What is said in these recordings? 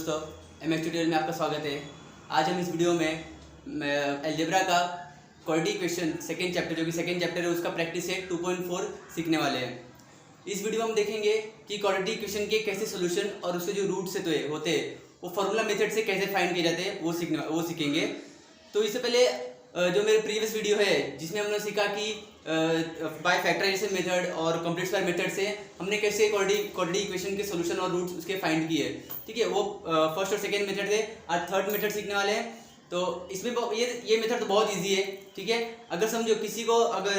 दोस्तों, MS tutorial में आपका स्वागत है। आज हम इस वीडियो में अलजेब्रा का क्वाड्रेटिक इक्वेशन सेकेंड चैप्टर, जो कि सेकेंड चैप्टर है, उसका प्रैक्टिस है 2.4 सीखने वाले हैं। इस वीडियो में हम देखेंगे कि क्वाड्रेटिक इक्वेशन के कैसे सोल्यूशन और उसके जो रूट्स होते हैं वो फार्मूला मेथड से कैसे फाइंड किए जाते हैं वो सीखेंगे। तो इससे पहले जो मेरे प्रीवियस वीडियो है जिसमें हमने सीखा कि बाय फैक्टराइजेशन मेथड और कंप्लीट स्क्वायर मेथड से हमने कैसे क्वाड्रेटिक इक्वेशन के सॉल्यूशन और रूट्स उसके फाइंड किए, ठीक है। वो फर्स्ट और सेकंड मेथड थे। आज थर्ड मेथड सीखने वाले हैं। तो इसमें ये मेथड तो बहुत इजी है, ठीक है। अगर समझो किसी को अगर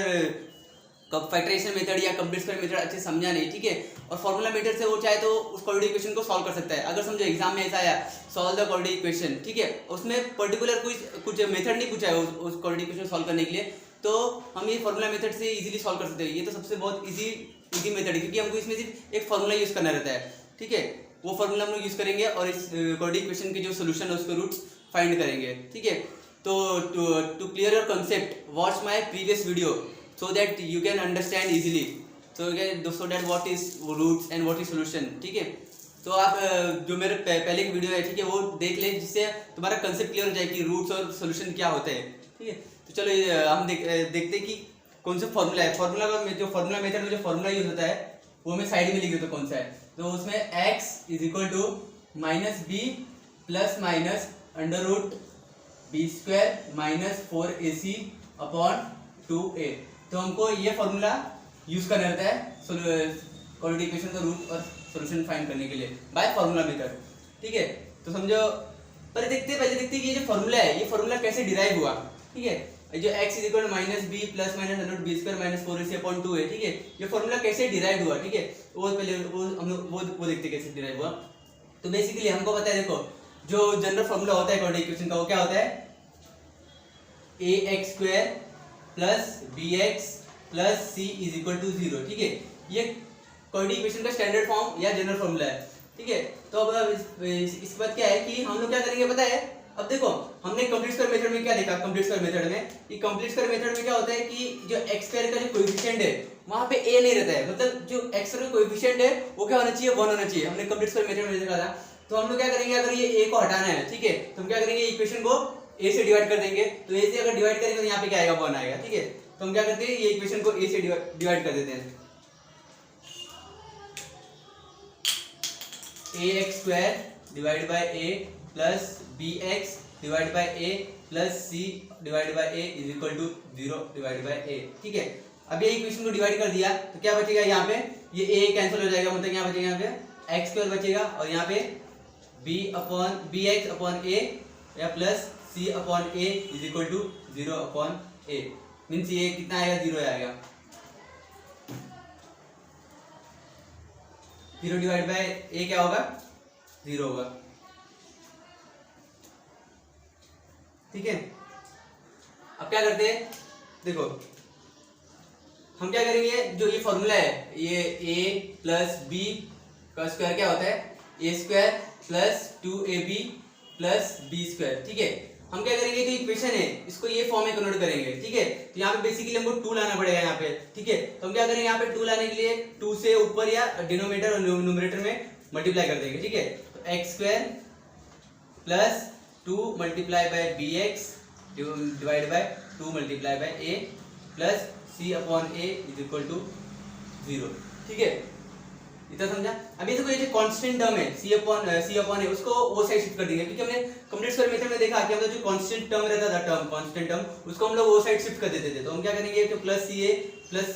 फैक्टराइजेशन मेथड या कंप्लीट स्क्वायर मेथड अच्छे समझा नहीं, ठीक है, और फॉर्मूला मेथड से वो चाहे तो उस क्वाड्रेटिक इक्वेशन को सॉल्व कर सकता है। अगर समझो एग्जाम में ऐसा आया सॉल्व द क्वाड्रेटिक इक्वेशन, ठीक है, उसमें पर्टिकुलर कुछ मेथड नहीं पूछा है उस क्वाड्रेटिक इक्वेशन सॉल्व करने के लिए, तो हम ये फॉर्मूला मेथड से इजीली सॉल्व कर सकते हैं। ये तो सबसे बहुत इजी मेथड है, क्योंकि हमको इसमें सिर्फ एक फॉर्मूला यूज करना रहता है, ठीक है। वो फॉर्मूला हम लोग यूज करेंगे और इस क्वाड्रेटिक इक्वेशन के जो सोल्यूशन है उसके रूट्स फाइंड करेंगे, ठीक है। तो to clear your concept watch my previous video so that you can understand easily, so that what is roots and what is solution, ठीक है। तो आप जो मेरे पहले की वीडियो है, ठीक है, वो देख ले, जिससे तुम्हारा कंसेप्ट क्लियर हो जाए कि रूट्स और सोल्यूशन क्या होते हैं, ठीक है। तो चलो हम देखते हैं कि कौन सा फॉर्मूला है। फॉर्मूला में जो फॉर्मूला मेथड में जो फॉर्मूला यूज होता है वो मैं साइड में लिख देता हूँ कौन सा है। तो उसमें x is equal to minus B plus minus under root B square minus 4ac upon 2a। तो हमको ये फॉर्मूला यूज करना रहता है क्वाड्रेटिक इक्वेशन का रूट और सॉल्यूशन फाइंड करने के लिए बाय फॉर्मूला मेथड, ठीक है। तो समझो पहले देखते हैं कि ये जो फॉर्मूला है ये फॉर्मूला कैसे डिराइव हुआ, ठीक है। जो x is equal to minus B plus minus under root B square minus 4ac upon 2a, ठीक है, ये फॉर्मूला कैसे डिराइव हुआ, ठीक है। वो पहले हम लोग वो देखते हैं कैसे डिराइव हुआ। तो बेसिकली हमको पता है, देखो जो जनरल फॉर्मूला होता है क्वाड्रेटिक इक्वेशन का वो क्या होता है, ax square plus bx plus c is equal to 0, ठीक है। ये क्वाड्रेटिक इक्वेशन का स्टैंडर्ड फॉर्म या जनरल फॉर्मूला है, ठीक है। तो अब इस बात क्या है कि हम लोग क्या करेंगे पता है। अब देखो हमने कंप्लीट स्क्वायर मेथड में क्या देखा, कंप्लीट स्क्वायर मेथड में कि कंप्लीट स्क्वायर मेथड में क्या होता है कि जो x स्क्वायर का जो कोएफिशिएंट है वहां पे a नहीं रहता है, मतलब जो x स्क्वायर का कोएफिशिएंट है वो क्या होना चाहिए, 1 होना चाहिए। हमने कंप्लीट स्क्वायर मेथड में देखा था। तो हम लोग क्या करेंगे, अगर ये a को हटाना है, ठीक है, तो हम क्या करेंगे, इक्वेशन को a से डिवाइड कर देंगे। तो a से अगर डिवाइड करेंगे तो यहाँ पे क्या आएगा, 1 आएगा, ठीक है। तो हम क्या करते हैं, ये इक्वेशन को a से डिवाइड कर देते हैं। ax square divide by a plus bx divide by a plus c divide by a is equal to 0 divide by a, ठीक है। अब ये इक्वेशन को डिवाइड कर दिया तो क्या बचेगा, यहाँ पे ये a कैंसिल हो जाएगा, मतलब यहाँ बचेगा, यहाँ पे x स्क्वायर बचेगा और यहाँ पे bx अपॉन a या plus c upon a is equal to 0 upon a। Means ये कितना आएगा, 0 आएगा। 0 डिवाइड बाय a क्या होगा, 0 होगा, ठीक है। अब क्या करते हैं, देखो हम क्या करेंगे, जो ये फॉर्मूला है ये a प्लस b का स्क्वायर क्या होता है, a square plus 2ab plus b square, ठीक है। हम क्या करेंगे, जो इक्वेशन है इसको ये फॉर्म में कन्वर्ट करेंगे, ठीक है। तो यहाँ पे बेसिकली हमको 2 लाना पड़ेगा यहाँ पे, ठीक है। तो हम क्या करेंगे, यहाँ पे 2 लाने के लिए 2 से ऊपर या डिनोमिनेटर और न्यूमरेटर में मल्टीप्लाई कर देंगे, ठीक है। तो x square plus 2 multiply by bx divide by 2 multiply by a plus c upon a is equal to 0, ठीक है। इतना समझा। अभी देखो ये जो कांस्टेंट टर्म है c अपॉन a उसको वो साइड शिफ्ट कर देंगे, क्योंकि हमने कंप्लीट स्क्वायर मेथड में देखा कि हम लोग जो कांस्टेंट टर्म रहता था, कांस्टेंट टर्म उसको हम लोग वो साइड शिफ्ट कर देते थे। तो हम क्या करेंगे, तो plus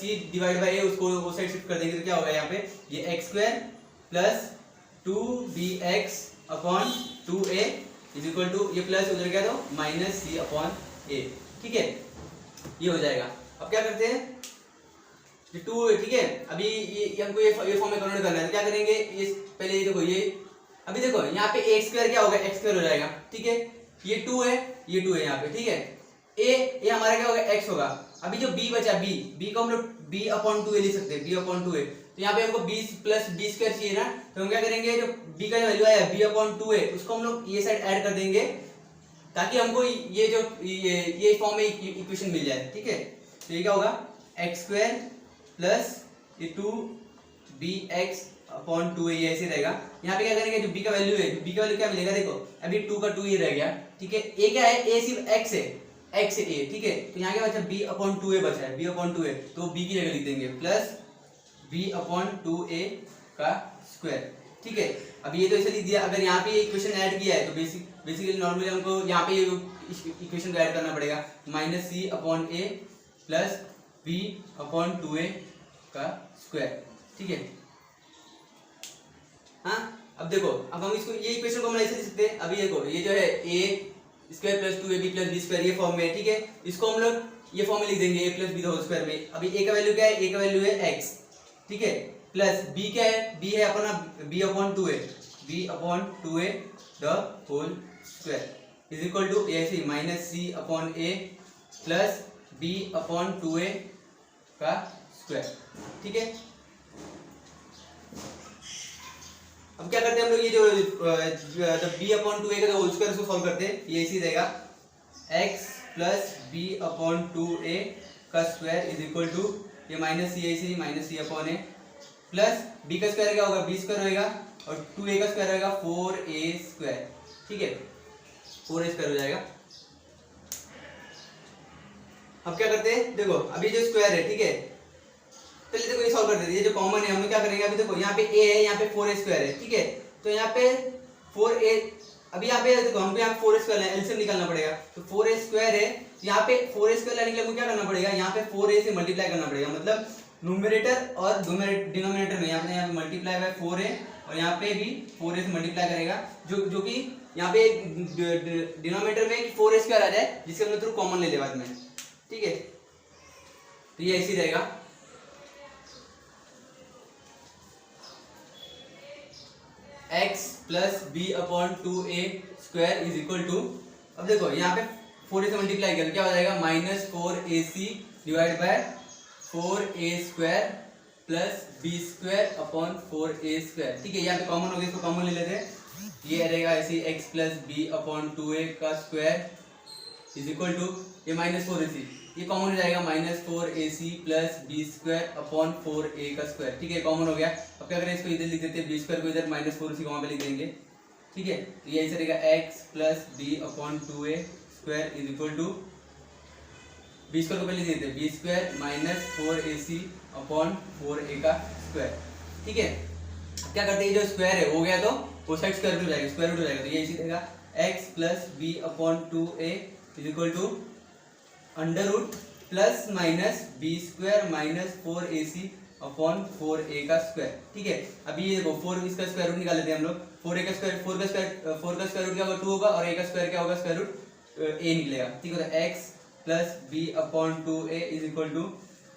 c divide by a उसको वो साइड शिफ्ट कर देंगे। तो क्या होगा, यहाँ पे ये x square plus 2bx upon 2a is equal to, ये प्लस उधर गया तो माइनस c अपॉन a, ठीक है, ये हो जाएगा। अब क्या करते हैं, ये 2 है, ठीक है। अभी ये हमको ये फॉर्म में कन्वर्ट करना है। तो क्या करेंगे, ये पहले ये देखो, ये अभी देखो यहाँ पे x स्क्वायर क्या होगा, x स्क्वायर हो जाएगा, ठीक है। ये 2 है, ये 2 है यहाँ पे, ठीक है। a हमारा क्या होगा, x होगा। अभी जो b बचा, b को हम लोग b अपॉन 2a लिख सकते हैं, b अपॉन 2a। तो यहाँ पे हमको b प्लस b स्क्वायर चाहिए ना, तो हम क्या करेंगे, जो b का जो वैल्यू आया b अपॉन 2a उसको हम लोग ये साइड ऐड कर देंगे, ताकि हमको ये जो ये फॉर्म में इक्वेशन मिल जाए, ठीक है। तो ये क्या होगा, x स्क्वायर प्लस ये 2bx अपॉन 2a, ये ऐसे रहेगा। यहाँ पे क्या करेंगे, जो b का वैल्यू है, b का वैल्यू क्या मिलेगा, देखो अभी 2 का 2 ही रह गया, ठीक है। a क्या है, a सिर्फ x है, x है a, ठीक है। तो यहाँ क्या बचा, b अपॉन 2a बचा है, b अपॉन 2a, तो b की जगह लिख देंगे प्लस b अपॉन 2a का स्क्वायर, ठीक है। अब ये तो ऐसे लिख दिया। अगर यहाँ पे इक्वेशन ऐड किया है तो बेसिकली नॉर्मली हमको यहाँ पे इक्वेशन को ऐड करना पड़ेगा, minus c upon a plus b upon 2a का स्क्वायर, ठीक है। हाँ, अब देखो, अब हम इसको ये इक्वेशन को हम ऐसे लिख सकते हैं। अभी देखो ये जो है a square plus 2ab plus b square, ये फॉर्म में है, ठीक है। इसको हम लोग ये फॉर्म में लिख देंगे, a plus b whole square में। अभी a का वैल्यू क्या है, a का वैल्यू है x, ठीक है, प्लस b क्या है, b है अपना b upon 2a, b upon 2a the whole square is equal to ऐसे minus c upon a plus b upon 2a का स्क्वायर, ठीक है। अब क्या करते हैं हम लोग, ये जो b अपॉन 2a का होल स्क्वायर उसको सॉल्व करते हैं। ये इसी रहेगा x plus b upon 2a का स्क्वायर इज इक्वल टू ये माइनस c, ऐसे ही minus c upon a plus b का स्क्वायर क्या होगा, b स्क्वायर होएगा, और 2a का स्क्वायर होएगा 4a स्क्वायर, ठीक है, 4a स्क्वायर हो जाएगा। अब क्या करते हैं, देखो अभी जो स्क्वायर है, ठीक है, पहले देखो ये सॉल्व कर देते हैं। ये जो कॉमन है हम लोग क्या करेंगे, अभी देखो यहाँ पे a है, यहाँ पे 4a स्क्वायर है, ठीक है। तो यहाँ पे 4a, अभी यहाँ पे देखो हमको यहाँ 4a स्क्वायर है, एलसीएम निकालना पड़ेगा। तो 4a स्क्वायर है, यहाँ पे 4a स्क्वायर लाने के लिए हमको क्या करना पड़ेगा, यहाँ पे 4a से मल्टीप्लाई करना पड़ेगा, मतलब न्यूमरेटर और डिनोमिनेटर में यहाँ पे मल्टीप्लाई बाय 4a, और यहाँ पे भी 4a से मल्टीप्लाई करेगा, जो कि यहाँ पे डिनोमिनेटर में 4a स्क्वायर आ जाए, जिसके हम थ्रू कॉमन ले ले बाद में, ठीक है। तो ये ऐसे ही रहेगा, x plus b upon 2a square is equal to, अब देखो यहाँ पे 4a से मल्टीप्लाई किया तो क्या हो जाएगा, minus 4ac divide bye 4a square plus b square upon 4a square, ठीक है। यहाँ पे कॉमन हो गया, इसको कॉमन ले लेते हैं। ये रहेगा ऐसे x plus b upon 2a का स्क्वायर इज इक्वल टू ये माइनस 4ac, ये कॉमन हो जाएगा, minus 4ac plus b square upon 4a का स्क्वायर, ठीक है, कॉमन हो गया। अब क्या करें, इसको इधर लिख देते हैं, बी स्क्वायर को इधर माइनस 4ac को वहाँ पे लिख देंगे, ठीक है। तो ये ऐसे रहेगा x plus b upon 2a square is equal to, b square को पहले लिख देते हैं, B square minus 4ac upon 4a का स्क्वायर, ठीक है। क्या करते हैं, जो स्क्वायर है हो गया तो वो साइड स्क्वायर रूट हो जाएगा, स्क्वायर रूट हो जाएगा। तो ये इसी रहेगा x plus b upon 2a is equal to under root plus minus b square minus 4ac upon 4a का स्क्वायर, ठीक है। अभी ये देखो 4 इसका स्क्वायर रूट निकाल लेते हैं हम लोग। 4a का स्क्वायर 4 का स्क्वायर रूट क्या होगा, 2 होगा, और a का स्क्वायर क्या होगा, स्क्वायर रूट a निकलेगा, ठीक है। तो x plus b upon 2a is equal to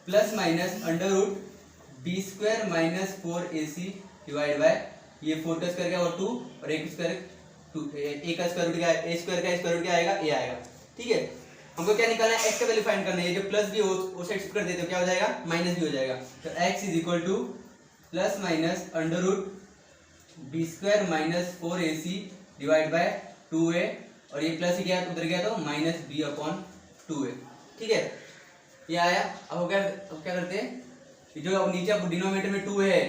plus minus under root B square minus 4ac divide by ये 4 का स्क्वायर क्या होगा 2, और a का स्क्वायर 2, a का स्क्वायर रूट क्या है, a स्क्वायर का स्क्वायर रूट क्या आएगा, a आएगा, ठीक है। हमको क्या निकालना है, x का वैल्यू फाइंड करना है। जो प्लस भी वो साइड शिफ्ट कर देते हो क्या हो जाएगा, माइनस भी हो जाएगा। तो x is equal to plus minus under root B square minus 4ac divide by 2a, और ये प्लस ही गया उधर गया तो माइनस b अपॉन 2a, ठीक है, ये आया। अब क्या करते हैं, जो अब नीचे अब डिनोमिनेटर में 2 है,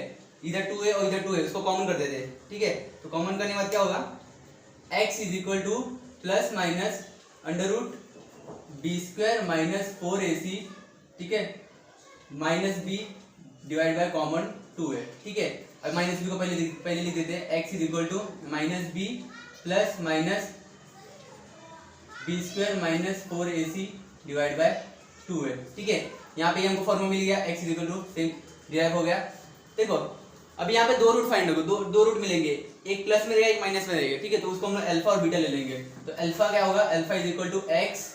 इधर 2 है और इधर 2 है, उसको कॉमन कर देते हैं, ठीक है। तो कॉमन करने के बाद क्या होगा, x is equal to plus minus under root B square minus 4ac, ठीक है, minus b divide by common 2a, ठीक है। अब माइनस b को पहले लिख देते हैं, x is equal to minus b plus minus b square minus 4ac divide by 2a, ठीक है। यहाँ पे हमको फॉर्मूला मिल गया, x is equal to same derive हो गया। देखो अब यहाँ पे दो रूट फाइंड होगा, दो रूट मिलेंगे, एक प्लस में रहेगा एक माइनस में रहेगा, ठीक है। तो उसको हम लोग अल्फा और बीटा ले लेंगे। तो अल्फा क्या होगा, alpha is equal to x,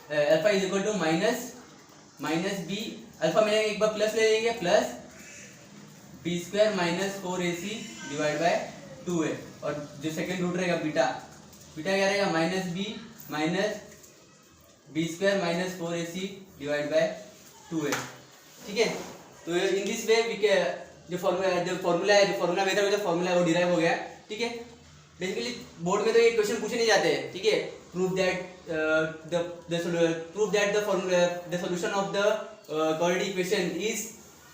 alpha is equal to minus b, alpha मिलेगा एक बार प्लस ले लेंगे, plus b square minus 4ac divide by 2a, और जो सेकंड रूट रहेगा बीटा क्या रहेगा, minus b square minus 4ac divide by 2a, ठीक है। तो इन दिस वे जो फॉर्मूला मेथड में जो फॉर्मूला है वो डिराइव हो गया, ठीक है। बेसिकली बोर्ड में तो ये क्वेश्चन पूछे नहीं जाते हैं, ठीक है। Prove that the solution of the quadratic equation is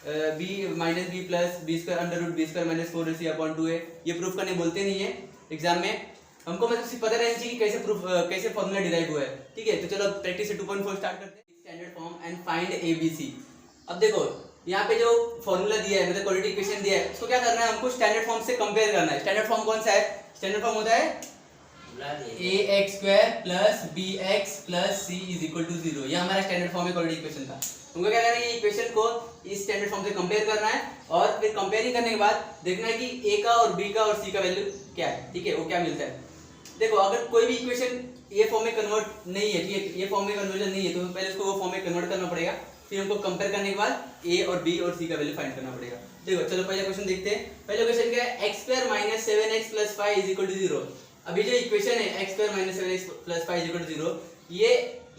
b minus B plus b square under root B square minus 4ac upon 2a, ये प्रूफ करने बोलते नहीं है एग्जाम में। हमको मतलब सिर्फ पता रहना चाहिए कि कैसे प्रूफ कैसे फॉर्मूला डिराइव हुआ है, ठीक है। तो चलो प्रैक्टिस से 2.4 स्टार्ट करते हैं। Standard form and find ABC। अब देखो यहाँ पे जो फॉर्मूला दिया है मतलब क्वाड्रेटिक इक्वेशन दिया है, उसको क्या करना है, हमको स्टैंडर्ड फॉर्म से कंपेयर करना है। स्टैंडर्ड फॉर्म कौन सा है? स्टैंडर्ड फॉर्म होता है ax square plus bx plus c is equal to 0। ये हमारा स्टैंडर्ड फॉर्म है क्वाड्रेटिक इक्वेशन का। हमको क्या करना है, ये इक्वेशन को इस स्टैंडर्ड फॉर्म से कंपेयर करना है और फिर कंपेयरिंग करने के बाद देखना है कि a का और b का और c का वैल्यू क्या है, ठीक है, वो क्या मिलता है। देखो अगर कोई भी इक्वेशन ये फॉर्म में कन्वर्ट नहीं है, ठीक है, ये फॉर्म में कन्वर्जन नहीं है, तो पहले उसको वो फॉर्म में कन्वर्ट करना पड़ेगा, फिर हमको कंपेयर करने के बाद a और b और c का वैल्यू फाइंड करना पड़ेगा। देखो चलो पहला क्वेश्चन देखते हैं। पहला क्वेश्चन क्या है, x square minus 7x plus 5 is equal to 0। अभी जो इक्वेशन है x square minus 7x plus 5 is equal to 0,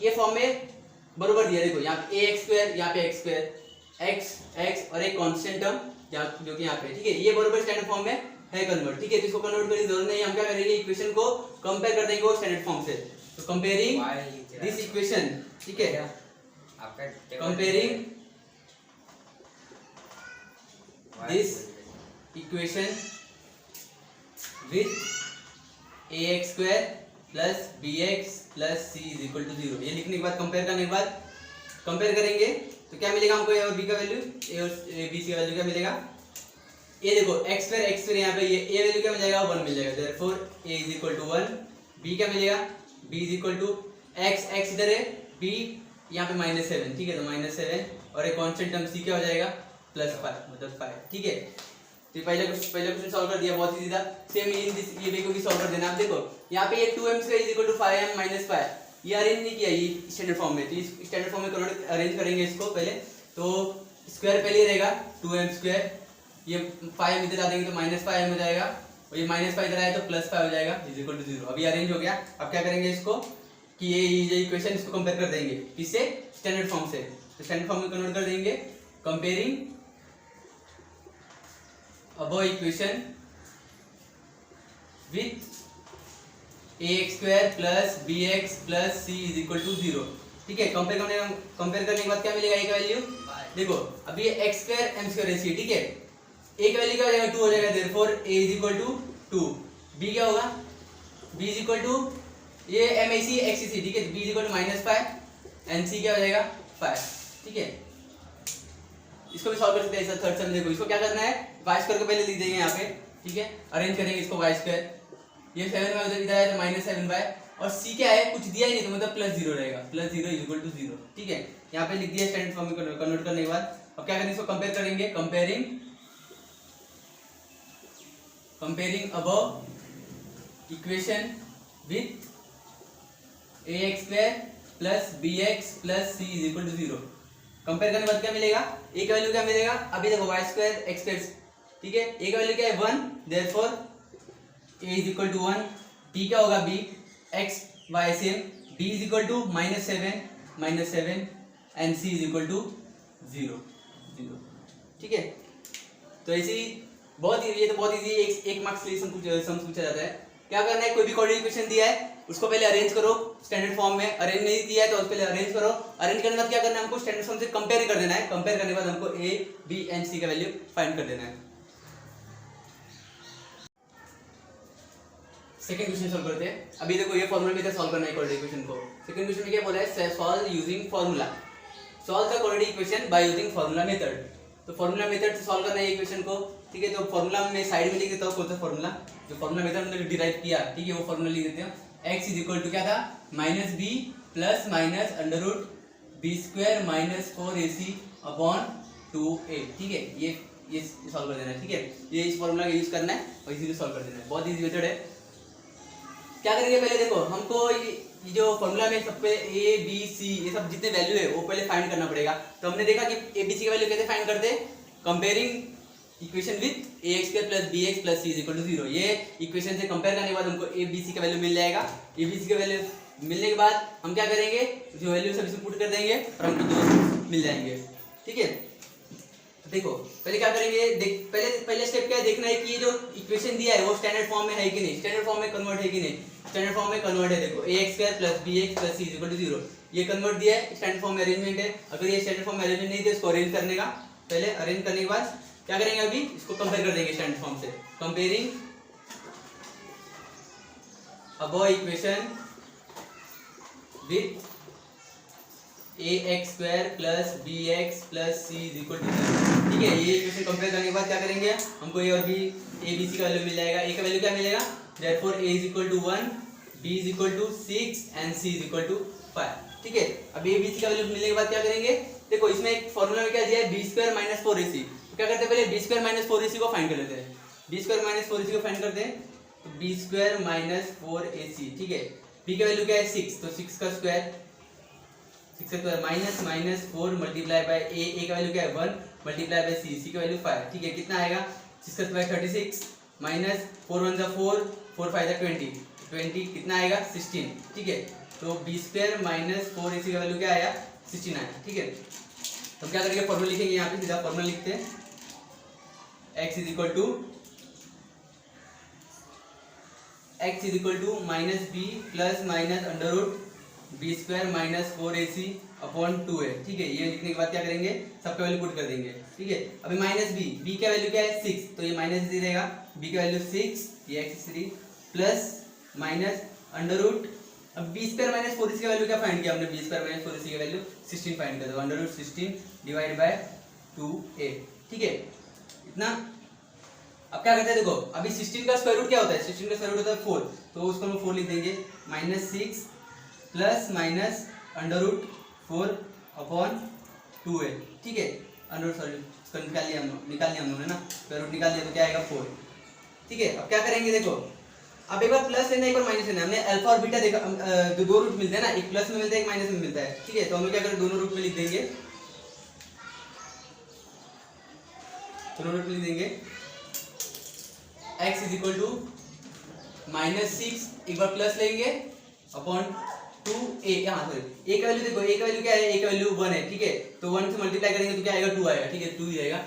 ये फॉर्म में बरोबर दिया है। देखो यहाँ पे ax स्क्वायर, यहाँ पे x स्क्वायर, x और एक कांस्टेंट टर्म जो कि यहाँ पे, ठीक है, ये बरोबर स्टैंडर्ड फॉर्म में है कन्वर्ट, ठीक है। तो इसको कन्वर्ट करने की जरूरत नहीं है, हम क्या करेंगे, इक्वेशन को कंपेयर कर देंगे वो स्टैंडर्ड फॉर्म से। तो कंपेयरिंग दिस इक्वेशन, ठीक है, comparing this equation with ax square plus bx plus c is equal to 0। ये लिखने के बाद कंपेयर करने के बाद कंपेयर करेंगे तो क्या मिलेगा हमको, a और b का वैल्यू, a और b c का वैल्यू क्या मिलेगा। ये देखो x स्क्वायर यहाँ पे ये a वैल्यू क्या मिल जाएगा, 1 मिल जाएगा। Therefore a is equal to 1। b क्या मिलेगा, b is equal to x इधर है, b यहाँ पे -7, ठीक है, तो -7 और एक कांस्टेंट टर्म c क्या हो जाएगा, +5 मतलब 5, ठीक है। तो पहले क्वेश्चन सॉल्व कर दिया, बहुत ही सीधा। सेम ये वे को भी सॉल्व कर देना। आप देखो यहाँ पे ये 2m square is equal to 5m minus 5, ये अरेंज नहीं किया ये स्टैंडर्ड फॉर्म में, तो इस स्टैंडर्ड फॉर्म में कन्वर्ट अरेंज करेंगे इसको पहले। तो स्क्वायर पहले रहेगा 2m स्क्वायर, ये 5m इधर आ देंगे तो -5m हो जाएगा, और ये -5 इधर आए तो +5 हो जाएगा इज इक्वल टू 0। अभी अरेंज हो गया। अब क्या करेंगे इसको कि ये इक्वेशन इसको कंपेयर कर देंगे, किससे, स्टैंडर्ड फॉर्म से। तो स्टैंडर्ड फॉर्म में कन्वर्ट कर देंगे, comparing above equation with ax square plus bx plus c is equal to 0, ठीक है। कंपेयर करने के बाद क्या मिलेगा, a का वैल्यू, देखो अभी ये x square m square ratio, ठीक है, a का वैल्यू क्या हो जाएगा, 2 हो जाएगा। Therefore a is equal to 2। b क्या होगा, b इज इक्वल टू ये mac xc, ठीक है, b is equal to -5 and c क्या हो जाएगा 5, ठीक है। इसको भी सॉल्व कर सकते हैं थर्ड सम। देखो इसको क्या करना है, y स्क्वायर को पहले लिख देंगे यहाँ पे, ठीक है, अरेंज करेंगे इसको y स्क्वायर, ये 7y उधर इधर आया तो -7y, और c क्या है, कुछ दिया ही नहीं तो मतलब +0 रहेगा, +0 इज इक्वल टू 0, ठीक है। यहाँ पे लिख दिया स्टैंडर्ड फॉर्म में कन्वर्ट करने के बाद। अब क्या करेंगे, इसको कंपेयर करेंगे, comparing above equation with ax square plus bx plus c is equal to 0। Compare करने के बाद क्या मिलेगा, a का वैल्यू क्या मिलेगा, अभी देखो y स्क्वायर x स्क्वायर, ठीक है, a का वैल्यू क्या है 1, therefore a is equal to 1, b क्या होगा b, x y same, b is equal to -7 and c is equal to 0, ठीक है। तो ऐसे ही बहुत ये तो बहुत इजी, एक मार्क्स के लिए सम पूछा जाता है। क्या करना है, कोई भी कोऑर्डिनेट इक्वेशन दिया है उसको पहले अरेंज करो स्टैंडर्ड फॉर्म में, अरेंज नहीं दिया है तो पहले अरेंज करो। अरेंज करने के बाद क्या करना है, हमको स्टैंडर्ड फॉर्म से कंपेयर कर देना है, कंपेयर करने के बाद हमको a b एंड c का वैल्यू फाइंड कर देना है। सेकंड क्वेश्चन सॉल्व करते हैं। अभी देखो ये फॉर्मूला मेथड सॉल्व करना है कोऑर्डिनेट इक्वेशन को। सेकंड क्वेश्चन में क्या बोला है, solve using formula, solve the coordinate equation by using formula method. तो फार्मूला मेथड से सॉल्व करना है इक्वेशन को, ठीक है। तो फार्मूला में साइड में लिख देता हूं, कौन सा फार्मूला, जो फार्मूला मेथड हमने डिराइव किया, ठीक है, वो फार्मूला लिख देते हैं। x इज इक्वल टू क्या था, -b plus minus under root b square minus 4ac upon 2a, ठीक है। ये सॉल्व कर देना है, ठीक है, ये इस फार्मूला का यूज करना है और इसी को सॉल्व कर देना है। बहुत इजी मेथड है। क्या करेंगे, पहले देखो हमको ये जो फार्मूला में सब पे a b c ये सब जितने वैल्यू है वो पहले फाइंड करना पड़ेगा। तो हमने देखा कि a b c का वैल्यू कैसे फाइंड करते हैं, comparing equation with ax square plus bx plus c is equal to 0। ये इक्वेशन से कंपेयर करने के बाद हमको a b c का वैल्यू मिल जाएगा। a b c का वैल्यू मिलने के बाद हम क्या करेंगे, जो वैल्यू सब इसमें पुट कर देंगे और हमको दो मिल जाएंगे, ठीक है। देखो पहले क्या करेंगे, पहले स्टेप क्या है, देखना है कि ये जो इक्वेशन दिया है वो स्टैंडर्ड फॉर्म में है कि नहीं, स्टैंडर्ड फॉर्म में कन्वर्ट है कि नहीं। स्टैंडर्ड फॉर्म में कन्वर्ट है, देखो ax square plus bx plus c is equal to 0, ये कन्वर्ट दिया है, स्टैंडर्ड फॉर्म में अरेंजमेंट है। अगर ये स्टैंडर्ड फॉर्म में अरेंजमेंट नहीं थे इसको अरेंज करने का, पहले अरेंज करने के बाद क्या करेंगे, अभी इसको कंपेयर कर देंगे स्टैंडर्ड फॉर्म से। Comparing above equation with ax² plus bx plus c is equal to 0। ठीक है, ये इक्वेशन कंपेयर करने के बाद क्या करेंगे, हमको a और b a b c का वैल्यू मिल जाएगा। a का वैल्यू क्या मिलेगा, therefore a is equal to 1, b is equal to 6 and c is equal to 5। ठीक है, अब a b c का वैल्यू मिलने के बाद क्या करेंगे, देखो इसमें एक फॉर्मूला में क्या दिया है, b² माइनस 4ac। तो क्या करते हैं, पहले b² माइनस 4ac को फाइंड कर लेते हैं। b² माइनस 4ac को फाइंड करते हैं, तो b² माइनस 4ac। ठीक है, b का वैल्यू क्या है 6, तो 6 का स्क्वायर, 6 का square minus minus 4 multiply by a का वैल्यू क्या है 1 मल्टीप्लाई बाय c का वैल्यू 5। ठीक है, कितना आएगा, 6 का स्क्वायर 36 माइनस 4 1 जा 4, 4 5 जा 20 कितना आएगा 16। ठीक है, तो b² माइनस 4ac का वैल्यू क्या आया 16 आया। ठीक है, तो क्या करेंगे, फॉर्मूला लिखेंगे, यहाँ पे सीधा फॉर्मूला लिखते हैं, x is equal to minus b plus minus under root b² minus 4ac upon 2a। ठीक है, ये लिखने के बाद क्या करेंगे, सबका वैल्यू पुट कर देंगे। ठीक है, अभी माइनस b का वैल्यू क्या है 6, तो ये माइनस ही रहेगा, b का वैल्यू 6, ये x3 plus minus under root, अब b² माइनस 4ac का वैल्यू क्या फाइंड किया हमने, b² माइनस 4ac का वैल्यू 16 फाइंड कर दो, under root 16 divide by 2a। ठीक है, इतना। अब क्या करते हैं, देखो अभी 16 का स्क्वायर रूट क्या होता है, 16 का स्क्वायर रूट होता है 4, तो उसको हम 4 लिख देंगे, minus 6 plus minus under root 4 upon 2a। ठीक है, अंडर रूट सॉरी इसको निकाल लिया हम लोगों ने ना, स्क्वायर रूट निकाल लिया तो क्या आएगा 4। ठीक है, अब क्या करेंगे, देखो अब एक बार प्लस लेना है, एक बार माइनस लेना है। हमने अल्फा और बीटा देखा, जो दो रूट मिलते हैं ना, एक प्लस में मिलता है एक माइनस में मिलता है। ठीक है, तो हम लोग क्या करें, दोनों रूट में लिख देंगे, दोनों रूट में लिख देंगे x is equal to minus 6, एक बार प्लस लेंगे अपॉन 2a। यहाँ सॉरी a का वैल्यू देखो, a का वैल्यू क्या है, a का वैल्यू 1 है। ठीक है, तो 1 से मल्टीप्लाई करेंगे तो क्या आएगा 2 आएगा। ठीक है, 2 ही आएगा।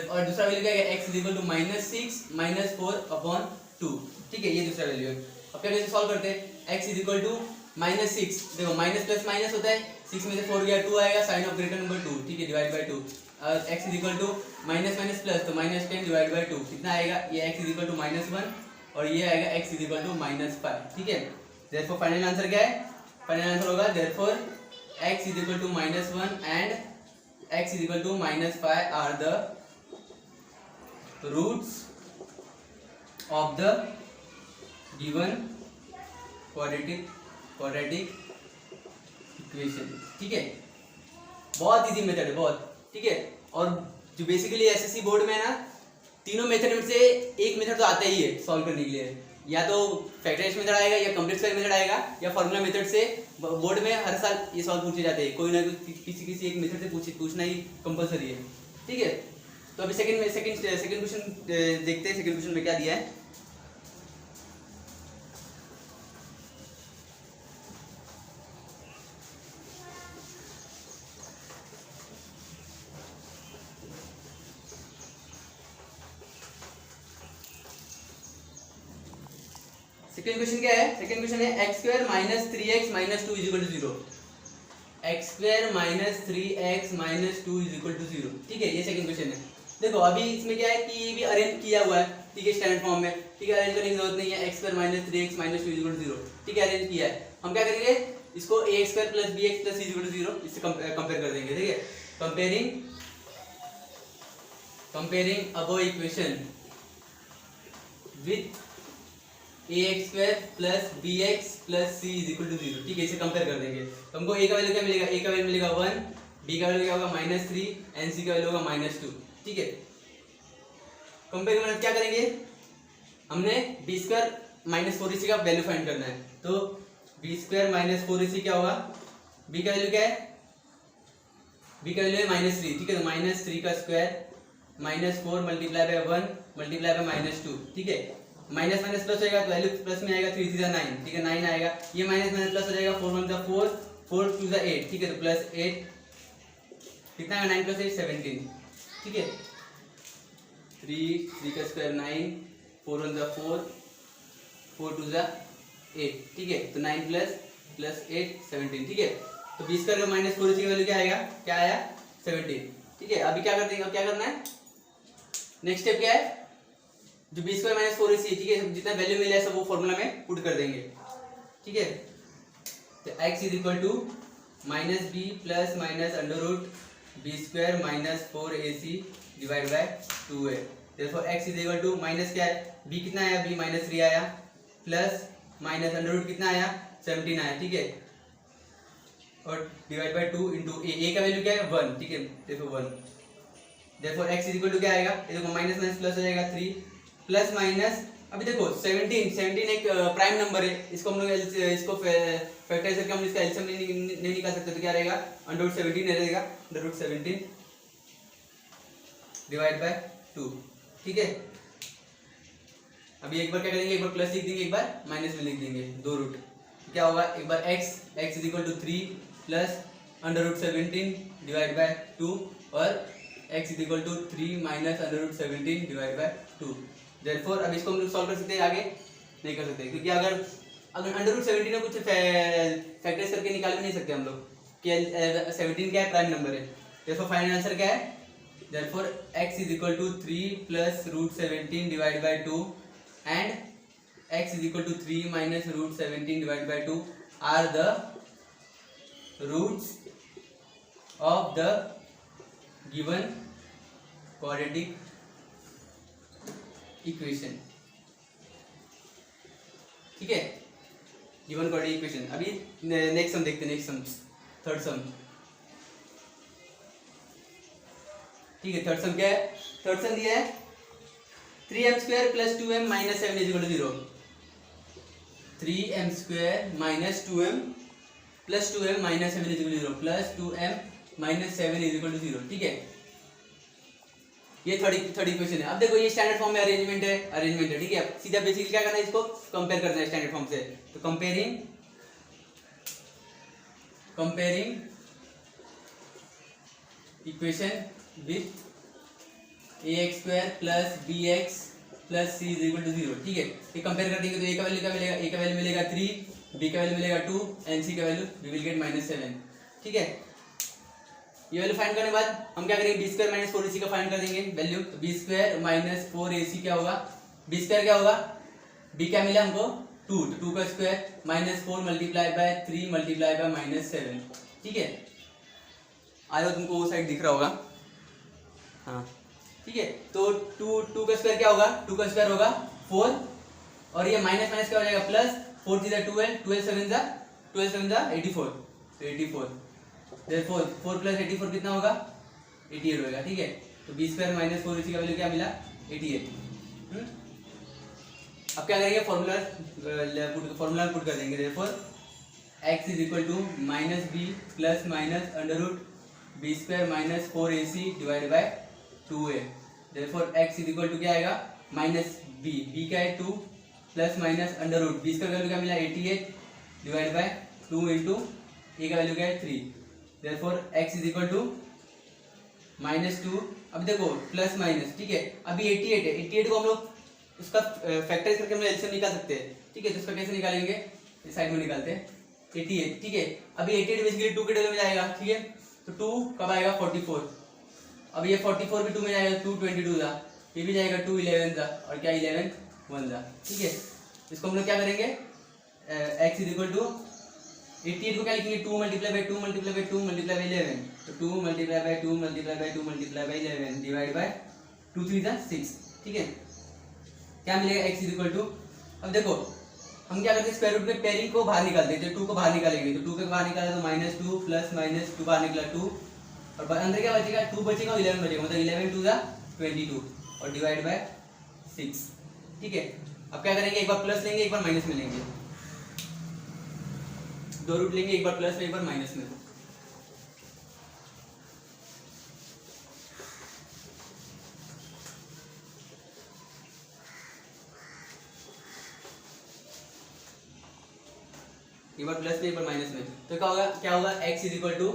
और दूसरा वैल्यू क्या है, x is equal to minus 6 minus 4 upon 2। ठीक है, ये दूसरा वैल्यू है। अब क्या कैसे सॉल्व करते हैं, x is equal to minus 6, देखो माइनस प्लस माइनस होता है, 6 में से 4 गया 2 आएगा, साइन ऑफ ग्रेटर नंबर 2। ठीक है, divide by 2, x is equal to minus minus plus, तो माइनस 10 डिवाइड बाय 2 कितना आएगा, ये x is equal to minus 1 और ये आएगा x is equal to minus 5। ठीक है, देयरफॉर फाइनल आंसर क्या है, फाइनल आंसर होगा therefore x is equal to minus 1 and x is equal to minus 5 are the roots of the given quadratic equation. ठीक है, बहुत इजी मेथड है बहुत। ठीक है, और जो बेसिकली एसएससी बोर्ड में है ना, तीनों मेथड में से एक मेथड तो आता ही है सॉल्व करने के लिए, या तो फैक्टराइजेशन मेथड आएगा या कम्प्लीट स्क्वायर मेथड आएगा या फॉर्मूला मेथड से। बोर्ड में हर साल ये सॉल्व पूछे जाते हैं, कोई ना कोई किसी एक मेथड से पूछना ही कंपलसरी है। ठीक है, तो अभी सेकंड क्वेश्चन देखते हैं, सेकंड क्वेश्चन में क्या दिया है। सेकंड क्वेश्चन क्या है, सेकंड क्वेश्चन है x² minus 3x minus 2 is equal to 0। x² minus 3x minus 2 is equal to 0। ठीक है, ये सेकंड क्वेश्चन है। देखो अभी इसमें क्या है कि ये भी अरेंज किया हुआ है। ठीक है, स्टैंडर्ड फॉर्म में। ठीक है, अरेंज करने की जरूरत नहीं है, x² minus 3x minus 2 is equal to 0। ठीक है, अरेंज किया है। हम क्या करेंगे, इसको ax² plus bx plus is equal to 0 इससे कंपेयर कर देंगे। ठीक है, comparing above equation with ax² plus bx plus c is equal to 0। ठीक है, इसे कंपेयर कर देंगे तो हमको a का वैल्यू क्या मिलेगा, a का वैल्यू मिलेगा 1, b का वैल्यू क्या होगा माइनस 3 एंड c का वैल्यू होगा माइनस 2। ठीक है, कंपेयर करना क्या करेंगे, हमने b² माइनस 4ac का वैल्यू फाइंड करना है, तो b² माइनस 4ac क्या होगा, b का वैल्यू क्या है, b का वैल्यू है माइनस 3। ठीक है, तो माइनस 3 का square minus 4 multiply by 1 multiply by minus 2। ठीक है, माइनस माइनस प्लस होगा तो वैल्यू प्लस में आएगा, 3 3 जा 9। ठीक है, 9 आएगा, ये माइनस माइनस प्लस हो जाएगा, 4 1 जा 4, 4 2 जा 8। ठीक है, तो प्लस 8 कितना आएगा, 9 प्लस 8 17। ठीक है, 3 का स्क्वायर 9, 4 1 जा 4, 4 2 जा 8। ठीक है, तो 9 प्लस 8 17। ठीक है, तो b² का माइनस 4ac की वैल्यू क्या आएगा, क्या आया 17। ठीक है, अभी क्या कर देंगे, अब क्या करना है, नेक्स्ट स्टेप क्या है, जो बी स्क्वायर माइनस 4ac, ठीक है, जितना वैल्यू मिला है सब वो फॉर्मूला में पुट कर देंगे। ठीक है, तो x is equal to minus B plus minus under root B square minus 4ac divide by 2a। Therefore x is equal to minus क्या है, b कितना आया, b माइनस 3 आया, प्लस माइनस अंडर रूट कितना आया 17 आया। ठीक है, और डिवाइड बाय 2 इंटू a का वैल्यू क्या है 1। ठीक है, देखो 1। देयरफॉर x इज इक्वल टू क्या आएगा, ये देखो माइनस माइनस प्लस हो जाएगा 3 प्लस माइनस, अभी देखो 17 एक प्राइम नंबर है, इसको हम लोग इसको फैक्टराइज करके हम इसका एलसीएम नहीं निकाल सकते, तो क्या रहेगा अंडर रूट 17 रहेगा, अंडर रूट 17 डिवाइड बाय 2। ठीक है, अभी एक बार क्या करेंगे, एक बार प्लस लिख देंगे, एक बार माइनस में लिख देंगे, दो रूट, क्या होगा, एक बार x is equal to 3 plus under root 17 divide by 2 और x is equal to 3 minus under root 17 divide by 2। Therefore अब इसको हम लोग सॉल्व कर सकते हैं, आगे नहीं कर सकते, क्योंकि अगर अंडर रूट 17 में कुछ फैक्टराइज करके निकाल भी नहीं सकते हम लोग कि 17 क्या है, प्राइम नंबर है। देयरफॉर फाइनल आंसर क्या है, therefore x is equal to 3 plus root 17 divide by 2 and x is equal to 3 minus root 17 divide by 2 are the roots of the given quadratic equation. ठीक है, given quadratic equation. अभी next sum देखते हैं, next sum, third सम। ठीक है, third सम क्या है, third सम दिया है 3m square plus 2m minus 7 is equal to 0। 3m square minus 2m plus 2m minus 7 is equal to 0 plus 2m minus 7 is equal to 0। ठीक है, ये थर्ड इक्वेशन है। अब देखो ये स्टैंडर्ड फॉर्म में अरेंजमेंट है। ठीक है, अब सीधा बेसिकली क्या करना है, इसको कंपेयर करना है स्टैंडर्ड फॉर्म से। तो comparing equation with ax square plus bx plus c is equal to 0। ठीक है, ये कंपेयर कर देंगे तो a का वैल्यू क्या मिलेगा, a का वैल्यू मिलेगा 3, b का वैल्यू मिलेगा 2 एंड c का वैल्यू वी विल गेट -7। ठीक है, ये वैल्यू फाइंड करने के बाद हम क्या करेंगे, बी स्क्वायर माइनस 4ac का फाइंड कर देंगे वैल्यू। तो बी स्क्वायर माइनस 4ac क्या होगा, बी स्क्वायर क्या होगा, बी क्या मिला हमको 2, तो 2 का square minus 4 multiply by 3 multiply by -7। ठीक है, आयो तुमको वो साइड दिख रहा होगा, हाँ। ठीक है, तो 2 का स्क्वायर क्या होगा, 2 का स्क्वायर होगा 4 और ये माइनस माइनस क्या हो जाएगा प्लस, 4 3 12 12 7 84, तो 84। देयरफॉर 4 प्लस 84 कितना होगा, 88 होगा। ठीक है, तो बी स्क्वायर माइनस 4ac का वैल्यू क्या मिला 88। अब क्या करेंगे, फॉर्मूला पुट कर देंगे। Therefore x is equal to minus B plus minus under root B square minus 4ac divide by 2a। Therefore x is equal to क्या आएगा, माइनस b क्या है 2 plus minus under root B square का value क्या मिला 88 divide by 2 into a का value क्या है 3। Therefore x is equal to -2। अब देखो प्लस माइनस, ठीक है, अभी 88 है, 88 को हम लोग उसका फैक्टराइज करके हम एलसीएम निकाल सकते हैं। ठीक है, तो उसका कैसे निकालेंगे, इस साइड में निकालते हैं 88। ठीक है, अभी 88 बेसिकली 2 के टेबल में जाएगा। ठीक है, तो 2 कब आएगा 44, अब ये 44 भी 2 में जाएगा, 2 22 था, ये भी जाएगा 2 11 था और क्या 11 1 था। ठीक है, इसको हम लोग क्या करेंगे, x इज इक्वल टू 88 को क्या लिखेंगे, 2 multiply by 2 multiply by 2 multiply bye 11, तो 2 multiply by 2 multiply by 2 multiply bye 11 divide by 2 3 था 6। ठीक है, क्या मिलेगा x इज इक्वल टू, अब देखो हम क्या करते हैं, स्क्वायर रूट में पेयरिंग को बाहर निकालते हैं, तो 2 को बाहर निकालेंगे, तो 2 को बाहर निकाला तो -2 प्लस -2 बाहर निकला 2 और अंदर क्या बचेगा, 2 बचेगा और 11 बचेगा, मतलब 11 2 था 22 और डिवाइड बाय 6। ठीक है, अब क्या करेंगे, एक बार प्लस लेंगे एक बार माइनस में लेंगे, दो रूट लेंगे, एक बार प्लस में एक बार माइनस में। एक बार प्लस में एक बार माइनस में, तो क्या होगा x is equal to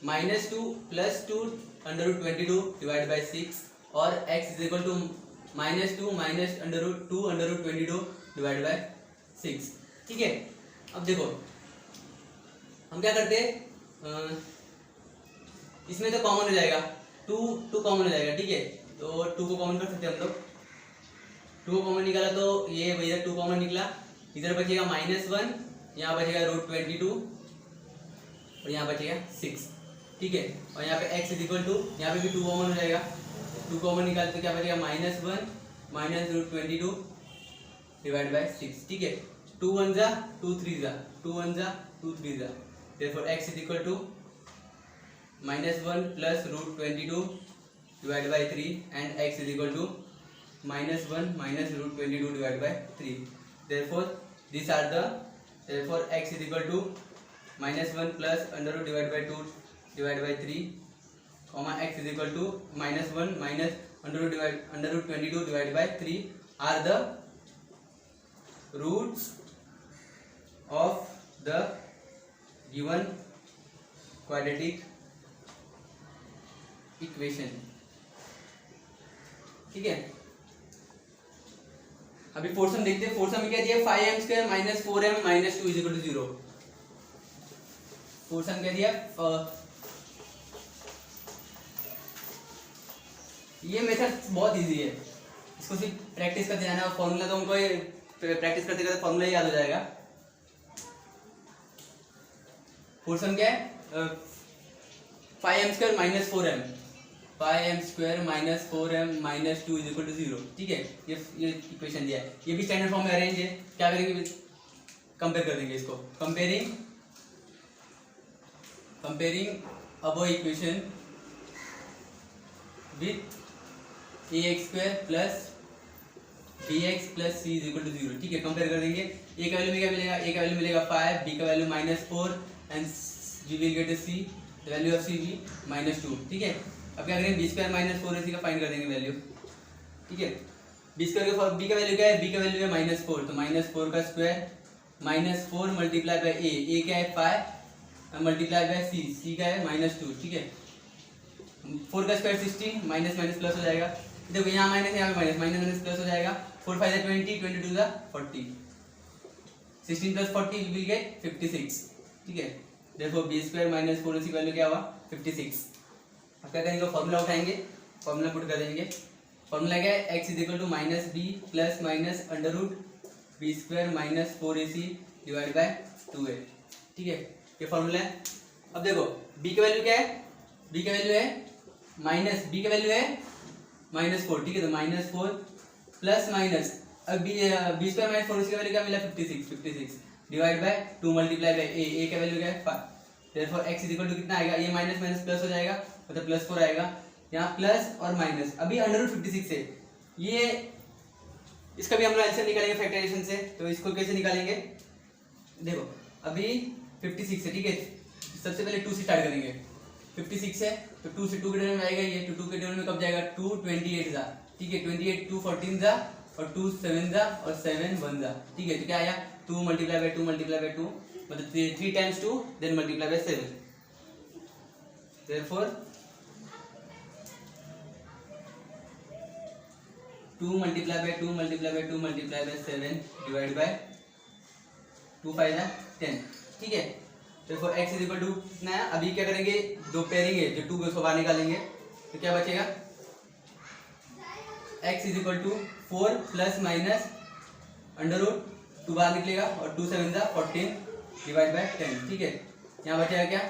-2 plus 2 under root 22 divide by 6 और x is equal to -2 minus under root 2 under root 22 divide by 6। ठीक है, अब देखो हम क्या करते हैं, इसमें तो कॉमन हो जाएगा, टू कॉमन हो जाएगा, ठीक है। तो 2 को कॉमन कर सकते हैं हम लोग। 2 को कॉमन निकाला तो ये इधर 2 कॉमन निकला, इधर बचेगा -1, यहाँ बचेगा √22 और यहाँ बचेगा 6, ठीक है। और यहाँ पे x इक्वल टू, यहाँ पे भी 2 कॉमन हो जाएगा, 2 कॉमन निकालते तो क्या बचेगा -1 माइनस √22 डिवाइड बाय 6, ठीक है। 2 1 जा 2 3 जा 2 1 जा 2 3 जा, therefore x equal to -1 plus √22 divide by 3 and x equal to -1 minus √22 divide by 3, therefore these are the, therefore x is equal to -1 plus under root divided by 2 divided by 3, comma x is equal to -1 minus under root 22 divided by 3 are the roots of the given quadratic equation, ठीक है। अभी fourth सम देखते हैं। Fourth सम में क्या दिया, 5m² minus 4m minus 2 equal to 0। Fourth sum क्या दिया, ये मेथड बहुत इजी है, इसको सिर्फ प्रैक्टिस करते जाना, फॉर्मूला तो उनको प्रैक्टिस करते करते फॉर्मूला ही याद हो जाएगा। फोर्थ सम क्या है, 5m² minus 4m, 5m² minus 4m minus 2 equal to 0, ठीक है। ये इक्वेशन दिया है, ये भी स्टैंडर्ड फॉर्म में अरेंज है। क्या करेंगे, कंपेयर कर देंगे इसको, comparing above equation with ax² plus bx plus c is equal to 0, ठीक है। कंपेयर कर देंगे, a का वैल्यू में क्या मिलेगा, a का वैल्यू मिलेगा 5, b का value -4 and we will get a c, the value of c भी -2, ठीक है। अब क्या करेंगे, b² माइनस 4ac का फाइंड कर देंगे वैल्यू, ठीक है। b² का b का वैल्यू क्या है, b का वैल्यू है -4, तो -4 का स्क्वायर -4 मल्टीप्लाई बाय a क्या है 5 मल्टीप्लाई बाय c का है -2, ठीक है। 4 का स्क्वायर 16, माइनस माइनस प्लस हो जाएगा, देखो यहाँ माइनस यहाँ पे माइनस माइनस प्लस हो जाएगा। 4 5 जा 20, 22 जा 40, 16 प्लस 40 विल गेट 56, ठीक है। देखो b² माइनस 4ac की वैल्यू क्या हुआ 56। अब क्या करेंगे, फॉर्मूला उठाएंगे, फॉर्मूला पुट कर देंगे। फॉर्मूला क्या है, x is equal to -b plus minus under root b² minus 4ac divide by 2a, ठीक है। ये फॉर्मूला है। अब देखो b का वैल्यू क्या है, b का वैल्यू है b का वैल्यू है -4, ठीक है। तो -4 प्लस माइनस, अब b² माइनस 4ac का वैल्यू क्या मिला 56 divide by 2 multiply by a का वैल्यू क्या है 5, therefore x is equal to कितना आएगा, ये माइनस माइनस प्लस हो जाएगा, मतलब +4 आएगा, यहाँ प्लस और माइनस। अभी अंडर रूट 56 है, ये इसका भी हम लोग आंसर निकालेंगे फैक्टराइजेशन से। तो इसको कैसे निकालेंगे, देखो अभी 56 है, ठीक है। सबसे पहले 2 से स्टार्ट करेंगे, 56 है तो 2 से 2 के डिनोमिनेटर में आएगा ये, तो 2 के डिनोमिनेटर में कब जाएगा 2 28 जा, ठीक है। 28 2 14 जा और 2 7 जा और 7 1 जा, ठीक है। तो क्या आया 2 मल्टीप्लाई बाय 2 मल्टीप्लाई बाय 2, मतलब 3 times 2 then multiply by 7, therefore 2 multiply by 2 multiply by 2 multiply by 7 divide by 2 5 जा 10, ठीक है। तो x इज इक्वल टू कितना है, अभी क्या करेंगे, दो पेयरिंग है जो 2 को बाहर निकालेंगे, तो क्या बचेगा, x is equal to 4 plus minus under root 2 बाहर निकलेगा और 2 7 जा 14 डिवाइड बाय 10, ठीक है। यहाँ बचेगा क्या,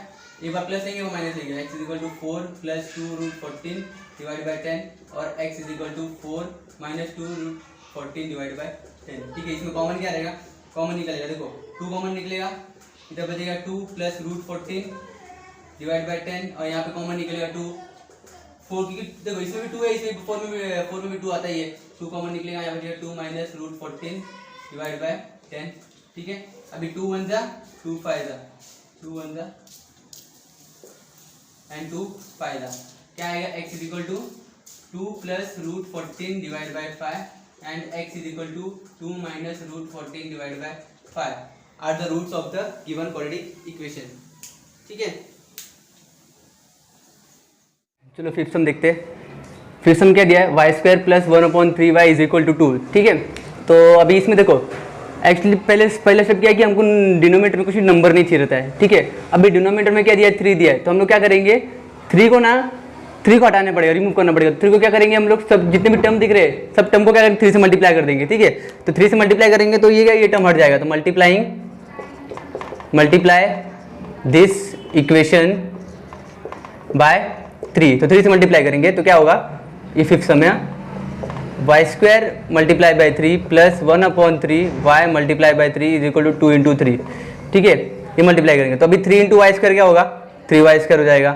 एक बार प्लस लेंगे वो माइनस लेंगे, x is equal to 4 plus 2 root 14 divide by 10 और x is equal to 4 minus 2 root 14 divide by 10, ठीक है। इसमें कॉमन क्या रहेगा, कॉमन निकलेगा, देखो 2 कॉमन निकलेगा, इधर बचेगा 2 प्लस रूट 14 डिवाइड बाय 10 और यहाँ पे कॉमन निकलेगा 2 4, क्योंकि देखो इसमें भी 2 है, इसमें 4 में भी 2 आता ही है, 2 कॉमन निकलेगा, यहाँ बचेगा 2 माइनस रूट 14 डिवाइड बाय 10, ठीक है। अभी 2 1 जा 2 5 जा 2 1 जा एंड 2 5 जा, क्या आएगा, x is equal to 2 plus root 14 divide by 5 and x is equal to 2 minus root 14 divide by 5 are the roots of the given quadratic equation, ठीक है। चलो फिफ्थ सम देखते हैं। फिफ्थ सम क्या दिया है, y² plus 1/3y is equal to 2, ठीक है। तो अभी इसमें देखो एक्चुअली पहला स्टेप क्या है कि हमको डिनोमिनेटर में कुछ नंबर नहीं चाहिए रहता है, ठीक है। अभी डिनोमिनेटर में क्या दिया है 3 दिया है, तो हम लोग क्या करेंगे 3 को ना 3 को हटाना पड़ेगा, रिमूव करना पड़ेगा। 3 को क्या करेंगे हम लोग, सब जितने भी टर्म दिख रहे हैं सब टर्म को क्या करेंगे 3 से मल्टीप्लाई कर देंगे, ठीक है। तो 3 से मल्टीप्लाई करेंगे तो ये क्या, ये टर्म हट जाएगा। तो मल्टीप्लाई दिस इक्वेशन बाय 3, तो 3 से मल्टीप्लाई करेंगे तो क्या होगा, ये फिफ्थ सम है, y square multiply by 3 plus 1/3 y multiply by 3 is equal to 2 into 3, ठीक है। ये मल्टीप्लाई करेंगे तो अभी 3 इंटू वाई स्क्वायर क्या होगा, 3y स्क्वायर हो जाएगा,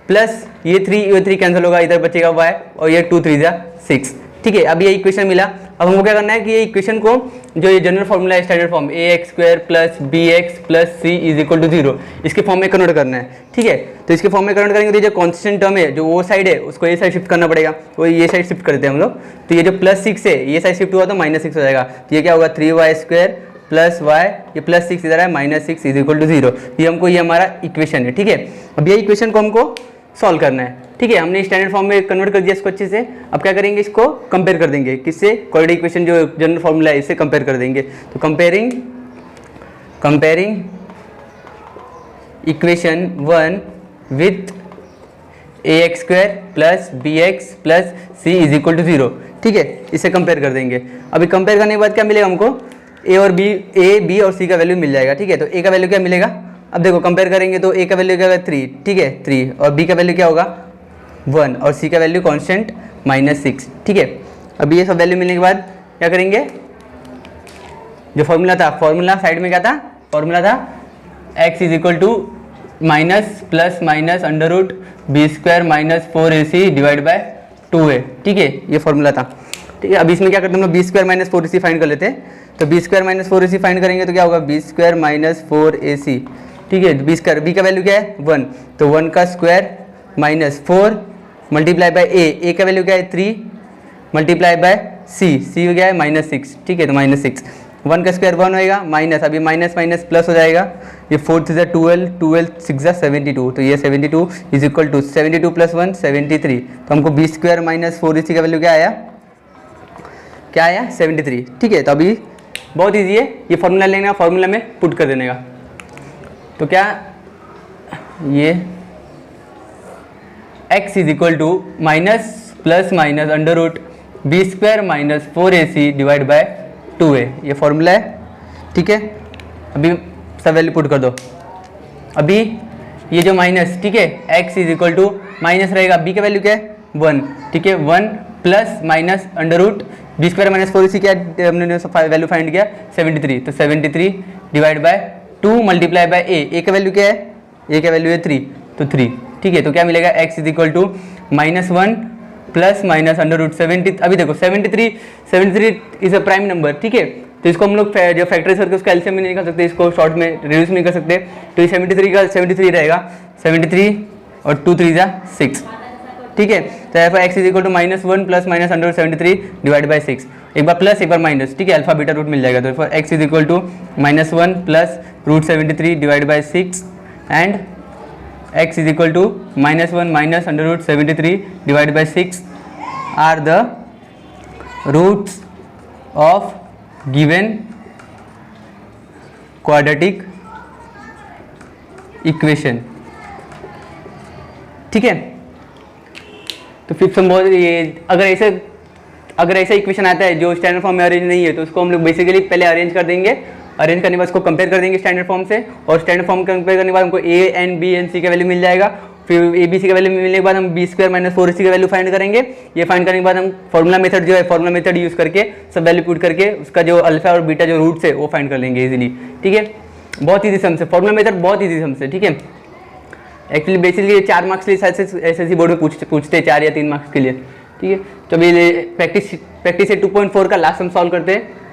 प्लस ये 3 कैंसिल होगा, इधर बचेगा y और ये 2 3 6, ठीक है। अब ये इक्वेशन मिला। अब हमको क्या करना है कि ये इक्वेशन को, जो ये जनरल फॉर्मूला है standard form ax square plus bx plus c is equal to 0, इसके फॉर्म में कन्वर्ट करना है, ठीक है। तो इसके फॉर्म में कन्वर्ट करेंगे तो ये जो कॉन्स्टेंट टर्म है जो वो साइड है उसको ये साइड शिफ्ट करना पड़ेगा, वो ये साइड शिफ्ट करते हैं हम लोग। तो ये जो +6 है ये साइड शिफ्ट हुआ तो -6 हो जाएगा। तो ये क्या होगा 3y स्क्वायर प्लस वाई, ये +6 इधर है -6 इज इक्वल टू 0। ये हमको, ये हमारा इक्वेशन है, ठीक है। अब ये इक्वेशन को हमको सॉल्व करना है, ठीक है। हमने स्टैंडर्ड फॉर्म में कन्वर्ट कर दिया इसको अच्छे से। अब क्या करेंगे, इसको कंपेयर कर देंगे किससे, क्वाड्रेटिक इक्वेशन जो जनरल फॉर्मूला है इससे कंपेयर कर देंगे। तो comparing equation 1 with ax square plus bx plus c is equal to 0, ठीक है। इसे कंपेयर कर देंगे। अभी कंपेयर करने के बाद क्या मिलेगा हमको, a और b और c का वैल्यू मिल जाएगा, ठीक है। तो a का वैल्यू क्या मिलेगा, अब देखो कंपेयर करेंगे तो a का वैल्यू क्या होगा 3, ठीक है 3, और b का वैल्यू क्या होगा 1 और c का वैल्यू कांस्टेंट -6, ठीक है। अब ये सब वैल्यू मिलने के बाद क्या करेंगे, जो फॉर्मूला था, फॉर्मूला साइड में क्या था, फॉर्मूला था x is equal to minus plus minus under root B square minus 4ac divide by 2a, ठीक है। ये फॉर्मूला था, ठीक है। अब इसमें क्या करते हैं हम लोग, B square minus 4ac find कर लेते हैं। तो B square minus 4ac find करेंगे तो क्या होगा, बी स्क्वायर माइनस 4ac, ठीक है। बी स्क्वायर, बी का वैल्यू क्या है 1, तो 1 का स्क्वायर माइनस 4 मल्टीप्लाई बाय ए का वैल्यू क्या है 3 मल्टीप्लाई बाय सी क्या है -6, ठीक है। तो -6, 1 का स्क्वायर 1 होएगा, माइनस, अभी माइनस माइनस प्लस हो जाएगा, ये 4 3 12 6 72, तो ये 72 इज इक्वल टू 72 प्लस 1 73। तो हमको बी स्क्वायर माइनस 4ac का वैल्यू क्या आया 73, ठीक है। तो अभी बहुत ईजी है, ये फॉर्मूला लेना, फॉर्मूला में पुट कर देने का। तो क्या, ये x is equal to minus plus minus under root B square minus 4ac divide by 2a, ये फॉर्मूला है, ठीक है। अभी सब वैल्यू पुट कर दो। अभी ये जो माइनस, ठीक है, x is equal to minus रहेगा, b का वैल्यू क्या है 1, ठीक है, 1 plus minus under root B square minus 4ac क्या हमने वैल्यू फाइंड किया 73, तो 73 divide by 2 multiply by a का वैल्यू क्या है, a का वैल्यू है 3, तो 3, ठीक है। तो क्या मिलेगा, x is equal to -1 plus minus under root 70। अभी देखो 73 इज अ प्राइम नंबर, ठीक है। तो इसको हम लोग जो फैक्टराइज करके उसका एलसीएम में नहीं निकाल सकते, इसको शॉर्ट में रिड्यूस नहीं कर सकते। तो ये 73 का 73 रहेगा, 73 और 2 3 6, ठीक है। तो यहाँ पर x is equal to -1 plus minus under root 73 divide by 6, एक बार प्लस एक बार माइनस, ठीक है, अल्फा बीटा रूट मिल जाएगा। तो for x is equal to -1 plus root 73 divide by 6 and x is equal to -1 minus under root 73 divided by 6 are the roots of given quadratic equation, ठीक है। तो फिफ्थ सम बहुत, ये अगर ऐसा इक्वेशन आता है जो स्टैंडर्ड फॉर्म में अरेंज नहीं है तो उसको हम लोग बेसिकली पहले अरेंज कर देंगे, अरेंज करने के बाद उसको कंपेयर कर देंगे स्टैंडर्ड फॉर्म से, और स्टैंडर्ड फॉर्म कंपेयर करने के बाद हमको a and b and c का वैल्यू मिल जाएगा। फिर a b c का वैल्यू मिलने के बाद हम बी स्क्वायर माइनस 4ac का वैल्यू फाइंड करेंगे। ये फाइंड करने के बाद हम फॉर्मूला मेथड जो है, फॉर्मूला मेथड यूज़ करके सब वैल्यू पुट करके उसका जो अल्फा और बीटा जो रूट्स है वो फाइंड कर लेंगे इजीली, ठीक है। बहुत ईजी सम से, फॉर्मूला मेथड बहुत ईजी सम से, ठीक है। एक्चुअली बेसिकली 4 मार्क्स के लिए एसएससी बोर्ड में पूछते हैं 4 या 3 मार्क्स के लिए, ठीक है। तो अभी प्रैक्टिस से 2.4 का लास्ट सम सॉल्व करते हैं।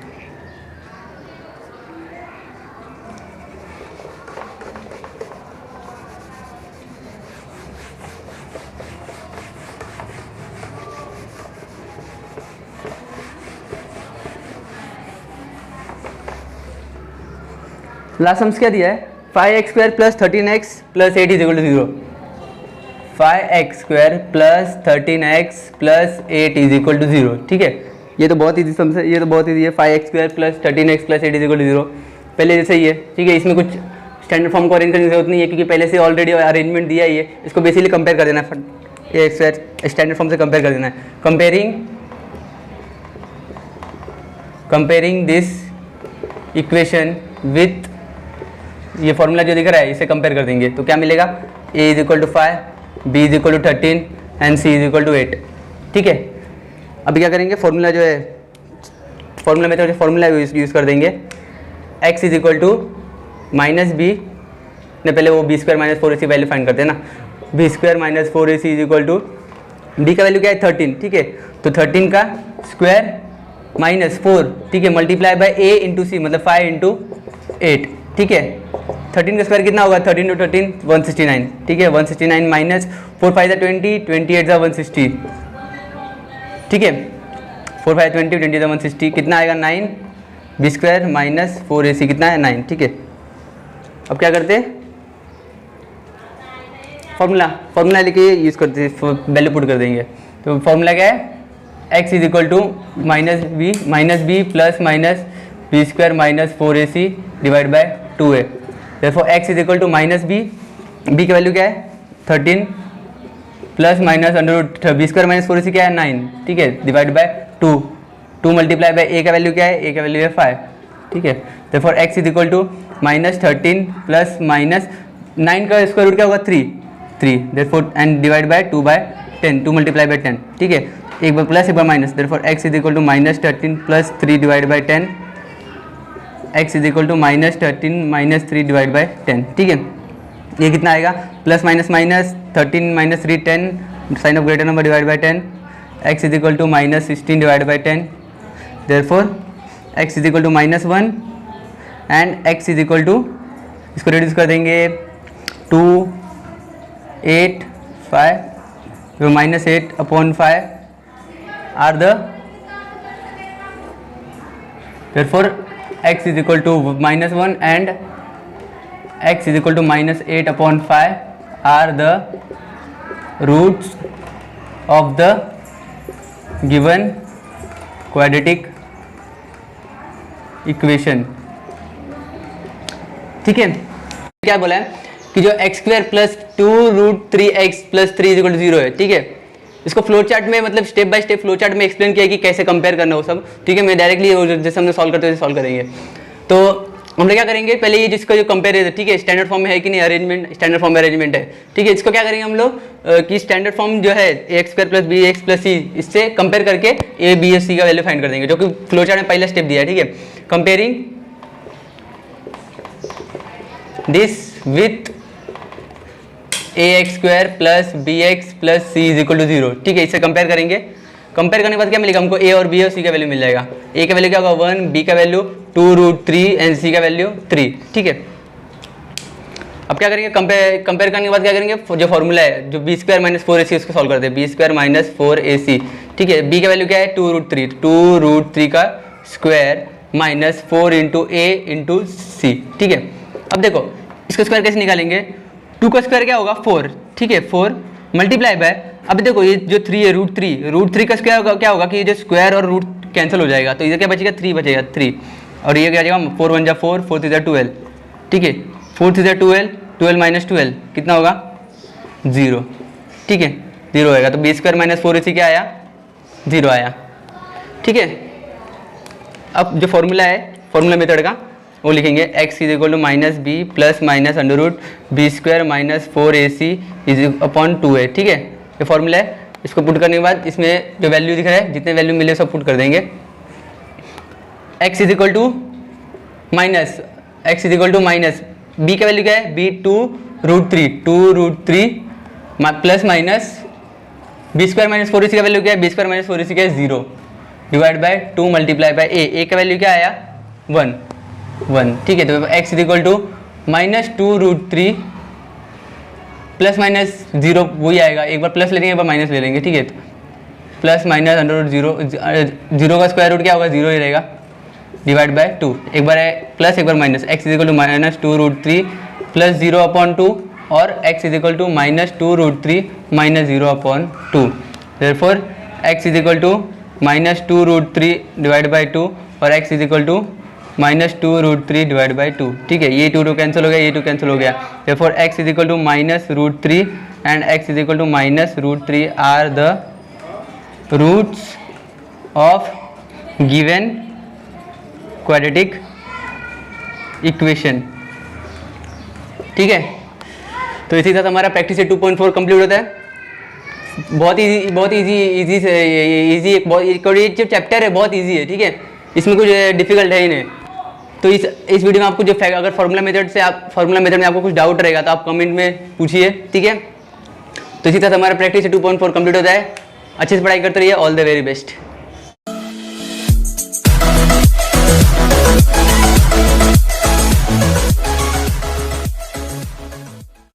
लास्ट सम्स क्या दिया है, 5x square plus 13x plus 8 is equal to 0, 5x square plus 13x plus 8 is equal to 0, ठीक है। ये तो बहुत ईजी सम्स है, ये तो बहुत ईजी है, 5x square plus 13x plus 8 is equal to 0, पहले जैसे ही है, ठीक है। इसमें कुछ स्टैंडर्ड फॉर्म को अरेंज करने की जरूरत नहीं है क्योंकि पहले से ऑलरेडी अरेंजमेंट दिया ही है। इसको बेसिकली कंपेयर कर देना, ए एक्स स्क्वायर स्टैंडर्ड फॉर्म से कंपेयर कर देना है। कंपेयरिंग दिस इक्वेशन विथ ये फॉर्मूला जो दिख रहा है इसे कंपेयर कर देंगे तो क्या मिलेगा, a is equal to 5, b is equal to 13 and c is equal to 8। ठीक है, अभी क्या करेंगे, फॉर्मूला जो है फॉर्मूला में तो फॉर्मूला यूज़ कर देंगे, x is equal to minus b ने पहले वो b square minus 4ac value find करते हैं ना, b square minus 4ac is equal to b का वैल्यू क्या है 13। ठीक है, तो 13 का स्क्वायर माइनस 4, ठीक है, मल्टीप्लाई बाय a इंटू सी मतलब 5 इंटू 8। ठीक है, 13 का स्क्वायर कितना होगा, 13 इंटू 13 169। ठीक है, 169 माइनस 4 5 20, 28 160। ठीक है, 4 5 20, 20 160 कितना आएगा 9, बी स्क्वायर माइनस 4ac कितना है 9। ठीक है, अब क्या करते हैं, फॉर्मूला लेके यूज़ करते वैल्यू पुट कर देंगे। तो फॉर्मूला क्या है, x is equal to minus B plus minus b square minus 4ac divide by 2a। Therefore x is equal to minus b का वैल्यू क्या है 13 plus minus under root B square minus 4ac क्या है 9। ठीक है, divide by 2 multiply by a का value क्या है, a का वैल्यू है 5। ठीक है, therefore x is equal to minus 13 plus minus 9 का स्क्वायर रूट क्या होगा 3, therefore and divide by 2 by 10, 2 multiply by 10। ठीक है, एक बार प्लस एक बार minus, therefore x is equal to minus 13 plus 3 divide by 10, x is equal to minus 13 minus 3 divide by 10। ठीक है, ये कितना आएगा, plus minus minus 13 minus 3 10, sign of greater number divide by 10, x is equal to minus 16 divide by 10, therefore x is equal to minus 1 and x is equal to, इसको reduce कर देंगे 2 8 5 minus 8 upon 5 are the, therefore x is equal to minus 1 and x is equal to minus 8 upon 5 are the roots of the given quadratic equation। ठीक है, क्या बोला है कि जो x square plus 2√3x plus 3 is equal to 0 है। ठीक है, इसको फ्लो चार्ट में मतलब step by step flow chart में एक्सप्लेन किया कि कैसे कंपेयर करना हो सब। ठीक है, मैं डायरेक्टली जैसे हमने सॉल्व करते हैं सॉल्व करेंगे। तो हम लोग क्या करेंगे, पहले ये जिसका जो कंपेयर है, ठीक है, स्टैंडर्ड फॉर्म में है कि नहीं, अरेंजमेंट स्टैंडर्ड फॉर्म में अरेंजमेंट है। ठीक है, इसको क्या करेंगे हम लोग कि स्टैंडर्ड फॉर्म जो है x square plus b x plus c, इससे कंपेयर करके ए बी एस सी का वैल्यू फाइंड कर देंगे, जो कि फ्लो चार्ट में पहला स्टेप दिया है। ठीक है, comparing this with a x square plus b x plus c is equal to 0। ठीक है, इससे कंपेयर करेंगे, कंपेयर करने के बाद क्या मिलेगा हमको, ए और बी और सी का वैल्यू मिल जाएगा। ए का वैल्यू क्या होगा 1, बी का वैल्यू 2√3 एंड सी का वैल्यू 3। ठीक है, अब क्या करेंगे, कंपेयर करने के बाद क्या करेंगे, जो फॉर्मूला है जो बी स्क्वायर माइनस 4ac उसको सॉल्व करते हैं, बी स्क्वायर माइनस 4ac। ठीक है, बी का वैल्यू क्या है 2√3 का स्क्वायर माइनस 4 इंटू ए इंटू सी। ठीक है, अब देखो इसका स्क्वायर कैसे निकालेंगे, 2 का स्क्वायर क्या होगा 4। ठीक है, 4 मल्टीप्लाई बाय, अब देखो ये जो 3 है √3 का स्क्वायर क्या होगा कि ये जो स्क्वायर और रूट कैंसिल हो जाएगा, तो इधर क्या बचेगा 3 बचेगा 3, और ये क्या जाएगा 4 1 जा 4 4 3 जा 12। ठीक है, 4 3 जा 12 माइनस 12 कितना होगा 0। ठीक है, 0 आएगा, तो बी स्क्वायर माइनस 4ac क्या आया 0 आया। ठीक है, अब जो फॉर्मूला है फॉर्मूला मेथड का वो लिखेंगे, x is equal to minus B plus minus under root B square minus 4ac is upon 2a। ठीक है, ये फॉर्मूला है, इसको पुट करने के बाद इसमें जो वैल्यू दिख रहा है जितने वैल्यू मिले सब पुट कर देंगे। x is equal to minus b का वैल्यू क्या है b 2√3 plus minus b square minus 4ac का वैल्यू क्या है, बी स्क्वायर माइनस 4ac क्या है 0 divide by 2 multiply by a का वैल्यू क्या आया 1। ठीक है, तो x is equal to minus 2√3 plus minus 0 वही आएगा, एक बार प्लस ले लेंगे एक बार माइनस ले लेंगे। ठीक है, प्लस माइनस अंडर रूट 0 का स्क्वायर रूट क्या होगा 0 ही रहेगा, डिवाइड बाय 2, एक बार प्लस एक बार minus, x is equal to minus 2√3 plus 0 upon 2 और x is equal to minus 2√3 minus 0 upon 2। Therefore x is equal to minus 2√3 divide by 2 और x is equal to minus 2√3 divide by 2। ठीक है, ये 2 cancel हो गया, ये 2 cancel हो गया, therefore x is equal to minus √3 and x is equal to -√3 are the roots of given quadratic equation. ठीक है, तो इसी तरह हमारा प्रैक्टिस से 2.4 कंप्लीट होता है। बहुत इजी से ये जो चैप्टर है बहुत इजी है। ठीक है, इसमें कुछ डिफिकल्ट है ही नहीं। तो इस वीडियो में आपको जो अगर फार्मूला मेथड में आपको कुछ डाउट रहेगा तो आप कमेंट में पूछिए। ठीक है, तो इसी तरह हमारा प्रैक्टिस से 2.4 कंप्लीट होता है। अच्छे से पढ़ाई करते रहिए। All the very best.